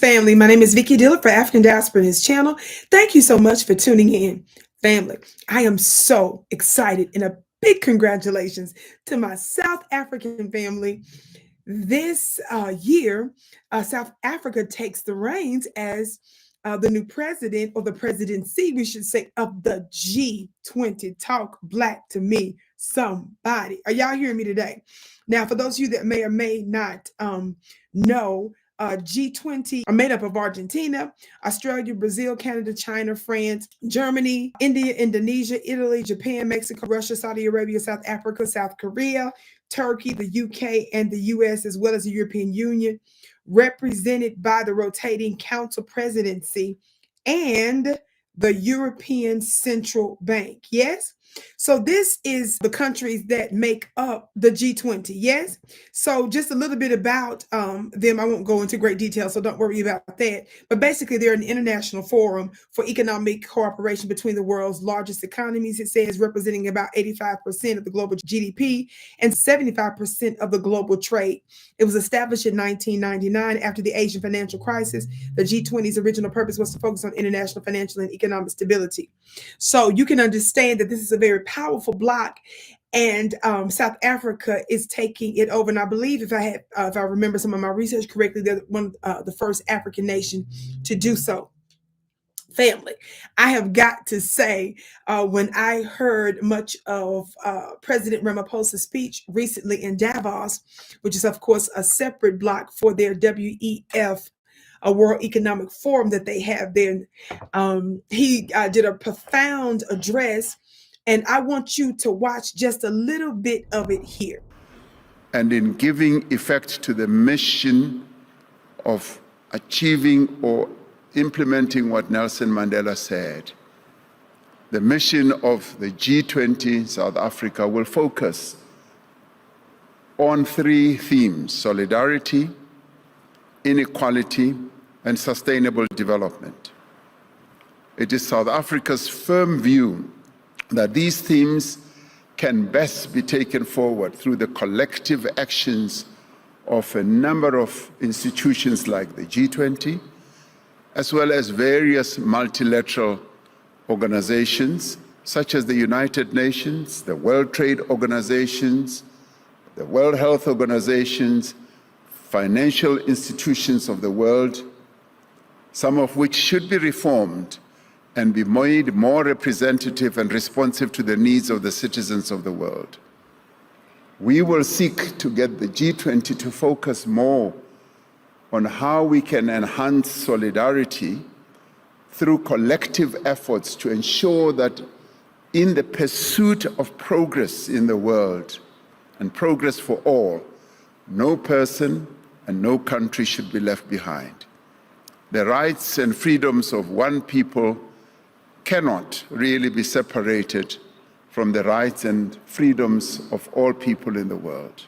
family. My name is Vicki Dillard for African Diaspora News Channel. Thank you so much for tuning in, family. I am so excited and a big congratulations to my South African family. This year, South Africa takes the reins as the new president, or the presidency, we should say, of the G20. Talk black to me, somebody. Are y'all hearing me today? Now, for those of you that may or may not know, G20 are made up of Argentina, Australia, Brazil, Canada, China, France, Germany, India, Indonesia, Italy, Japan, Mexico, Russia, Saudi Arabia, South Africa, South Korea, Turkey, the UK, and the US, as well as the European Union, represented by the rotating council presidency and the European Central Bank. Yes? So this is the countries that make up the G20. Yes. So just a little bit about them. I won't go into great detail, so don't worry about that. But basically, they're an international forum for economic cooperation between the world's largest economies. It says representing about 85% of the global GDP and 75% of the global trade. It was established in 1999 after the Asian financial crisis. The G20's original purpose was to focus on international financial and economic stability. So you can understand that this is a very powerful bloc, and South Africa is taking it over. And I believe, if I remember some of my research correctly, they're one of the first African nation to do so. Family, I have got to say, when I heard much of President Ramaphosa's speech recently in Davos, which is of course a separate block for their WEF, a World Economic Forum that they have there. He did a profound address, and I want you to watch just a little bit of it here. And in giving effect to the mission of achieving or implementing what Nelson Mandela said, the mission of the G20 South Africa will focus on three themes: solidarity, inequality, and sustainable development. It is South Africa's firm view that these themes can best be taken forward through the collective actions of a number of institutions like the G20, as well as various multilateral organizations such as the United Nations, the World Trade Organizations, the World Health Organizations, financial institutions of the world, some of which should be reformed and be made more representative and responsive to the needs of the citizens of the world. We will seek to get the G20 to focus more on how we can enhance solidarity through collective efforts to ensure that in the pursuit of progress in the world, and progress for all, no person and no country should be left behind. The rights and freedoms of one people cannot really be separated from the rights and freedoms of all people in the world.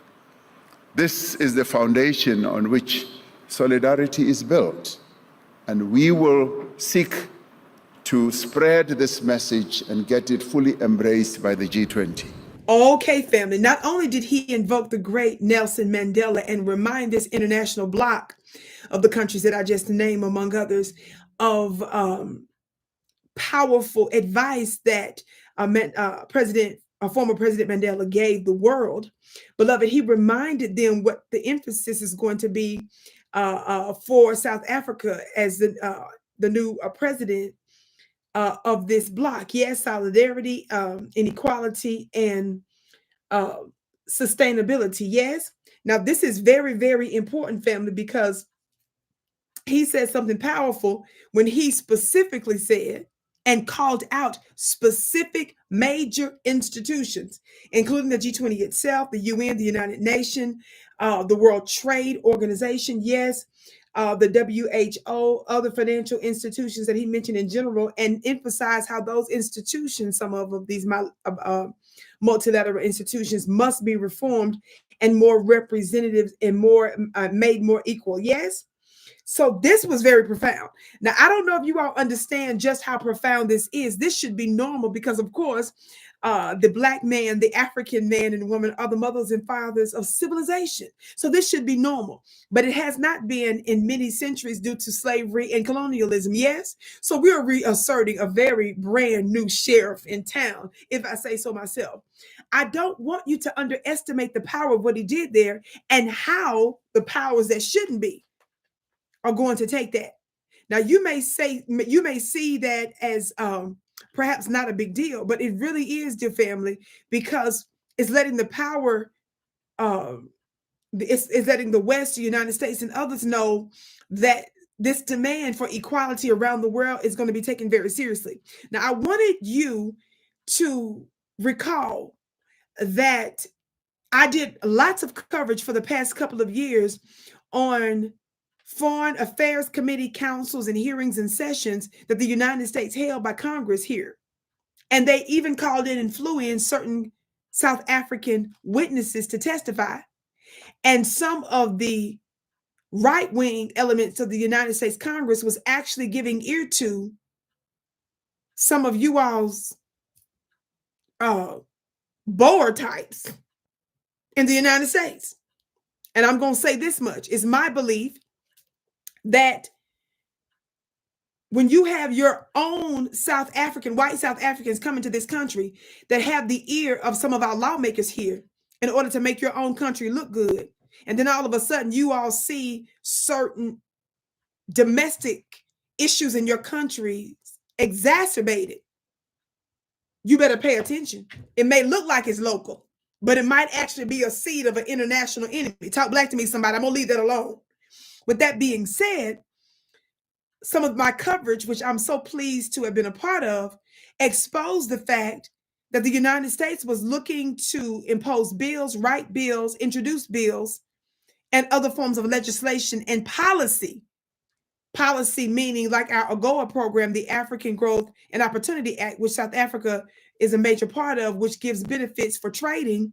This is the foundation on which solidarity is built, and we will seek to spread this message and get it fully embraced by the G20. Okay, family, not only did he invoke the great Nelson Mandela and remind this international bloc of the countries that I just named, among others, of powerful advice that former President Mandela gave the world. Beloved, he reminded them what the emphasis is going to be for South Africa as the new president of this bloc. Yes, solidarity, inequality, and sustainability. Yes. Now, this is very, very important, family, because he said something powerful when he specifically said and called out specific major institutions, including the G20 itself, the UN, the United Nations, the World Trade Organization, yes, the WHO, other financial institutions that he mentioned in general, and emphasize how those institutions, some of these multilateral institutions, must be reformed and more representative and more made more equal. Yes. So this was very profound. Now, I don't know if you all understand just how profound this is. This should be normal because, of course, the Black man, the African man and woman are the mothers and fathers of civilization. So this should be normal, but it has not been in many centuries due to slavery and colonialism. Yes. So we are reasserting a very brand new sheriff in town, if I say so myself. I don't want you to underestimate the power of what he did there and how the powers that shouldn't be are going to take that. Now you may see that as perhaps not a big deal, but it really is, dear family, because it's letting the power, it's letting the West, the United States, and others know that this demand for equality around the world is going to be taken very seriously. Now, I wanted you to recall that I did lots of coverage for the past couple of years on Foreign Affairs Committee councils and hearings and sessions that the United States held by Congress here. And they even called in and flew in certain South African witnesses to testify. And some of the right-wing elements of the United States Congress was actually giving ear to some of you all's Boer types in the United States. And I'm going to say this much. It's my belief that when you have your own white South Africans coming to this country that have the ear of some of our lawmakers here in order to make your own country look good, and then all of a sudden you all see certain domestic issues in your country exacerbated, you better pay attention. It may look like it's local, but it might actually be a seed of an international enemy. Talk black to me, somebody. I'm going to leave that alone. With that being said, some of my coverage, which I'm so pleased to have been a part of, exposed the fact that the United States was looking to impose bills, write bills, introduce bills, and other forms of legislation and policy. Policy meaning like our AGOA program, the African Growth and Opportunity Act, which South Africa is a major part of, which gives benefits for trading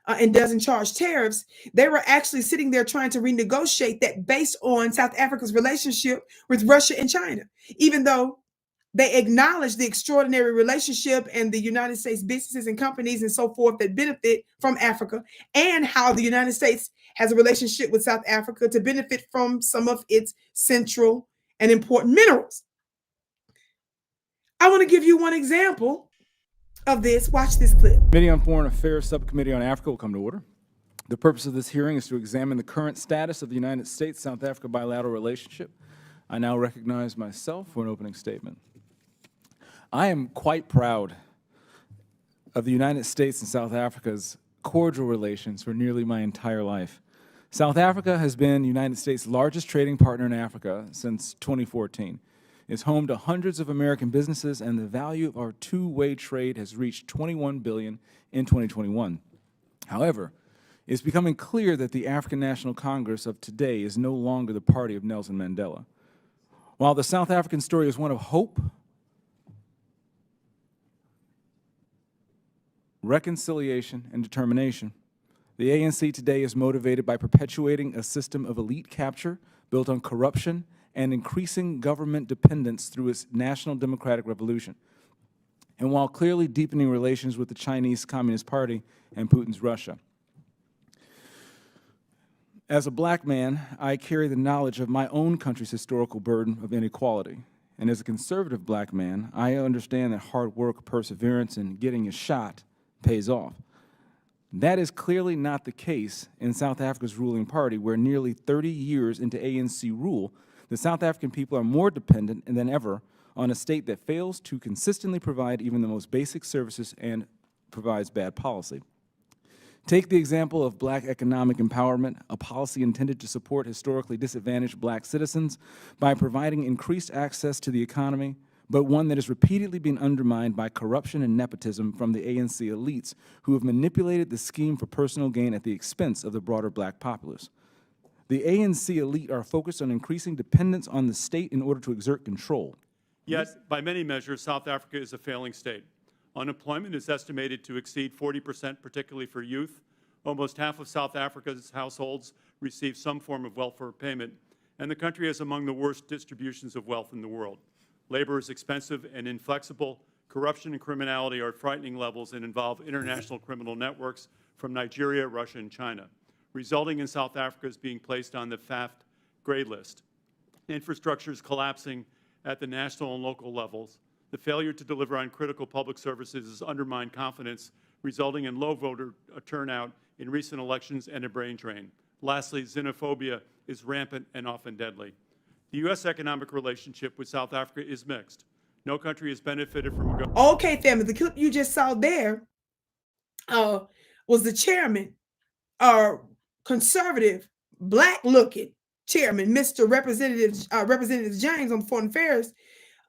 and doesn't charge tariffs. They were actually sitting there trying to renegotiate that based on South Africa's relationship with Russia and China, even though they acknowledge the extraordinary relationship and the United States businesses and companies and so forth that benefit from Africa, and how the United States has a relationship with South Africa to benefit from some of its central and important minerals. I want to give you one example of this. Watch this clip. Committee on Foreign Affairs Subcommittee on Africa will come to order. The purpose of this hearing is to examine the current status of the United States-South Africa bilateral relationship. I now recognize myself for an opening statement. I am quite proud of the United States and South Africa's cordial relations for nearly my entire life. South Africa has been the United States' largest trading partner in Africa since 2014. It's home to hundreds of American businesses, and the value of our two-way trade has reached $21 billion in 2021. However, it's becoming clear that the African National Congress of today is no longer the party of Nelson Mandela. While the South African story is one of hope, reconciliation, and determination, the ANC today is motivated by perpetuating a system of elite capture built on corruption and increasing government dependence through its national democratic revolution, and while clearly deepening relations with the Chinese Communist Party and Putin's Russia. As a black man, I carry the knowledge of my own country's historical burden of inequality. And as a conservative black man, I understand that hard work, perseverance, and getting a shot pays off. That is clearly not the case in South Africa's ruling party, where nearly 30 years into ANC rule, the South African people are more dependent than ever on a state that fails to consistently provide even the most basic services and provides bad policy. Take the example of black economic empowerment, a policy intended to support historically disadvantaged black citizens by providing increased access to the economy, but one that has repeatedly been undermined by corruption and nepotism from the ANC elites who have manipulated the scheme for personal gain at the expense of the broader black populace. The ANC elite are focused on increasing dependence on the state in order to exert control. Yet, by many measures, South Africa is a failing state. Unemployment is estimated to exceed 40%, particularly for youth. Almost half of South Africa's households receive some form of welfare payment, and the country has among the worst distributions of wealth in the world. Labor is expensive and inflexible. Corruption and criminality are at frightening levels and involve international criminal networks from Nigeria, Russia, and China, resulting in South Africa's being placed on the FAFT gray list. Infrastructure is collapsing at the national and local levels. The failure to deliver on critical public services has undermined confidence, resulting in low voter turnout in recent elections and a brain drain. Lastly, xenophobia is rampant and often deadly. The U.S. economic relationship with South Africa is mixed. No country has benefited from a Okay, family, the clip you just saw there was the chairman, conservative, black-looking chairman, Mr. Representative James on Foreign Affairs.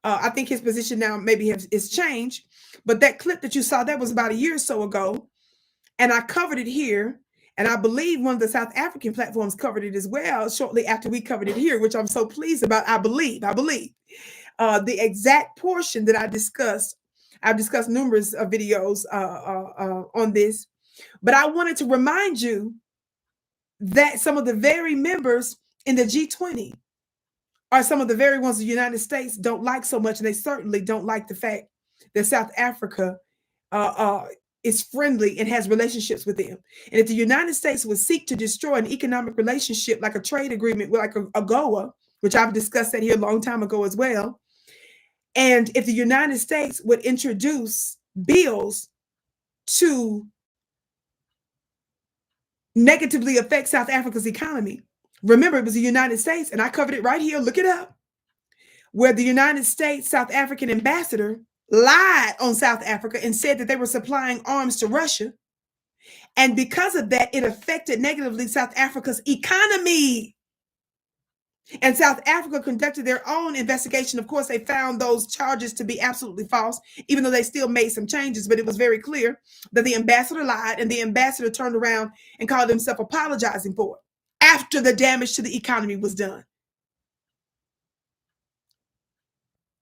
I think his position now maybe is changed, but that clip that you saw, that was about a year or so ago, and I covered it here, and I believe one of the South African platforms covered it as well shortly after we covered it here, which I'm so pleased about. I believe the exact portion that I've discussed numerous videos on this, but I wanted to remind you that some of the very members in the G20 are some of the very ones the United States don't like so much, and they certainly don't like the fact that South Africa is friendly and has relationships with them. And if the United States would seek to destroy an economic relationship like a trade agreement with like a AGOA, which I've discussed that here a long time ago as well, and if the United States would introduce bills to negatively affect South Africa's economy, remember, it was the United States, and I covered it right here, look it up, where the United States South African ambassador lied on South Africa and said that they were supplying arms to Russia. And because of that, it affected negatively South Africa's economy. And South Africa conducted their own investigation. Of course, they found those charges to be absolutely false, even though they still made some changes. But it was very clear that the ambassador lied, and the ambassador turned around and called himself apologizing for it after the damage to the economy was done.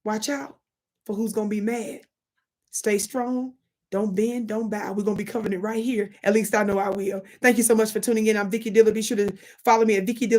Watch out for who's going to be mad. Stay strong. Don't bend, don't bow. We're going to be covering it right here. At least I know I will. Thank you so much for tuning in. I'm Vicki Dillard. Be sure to follow me at Vicki Dillard.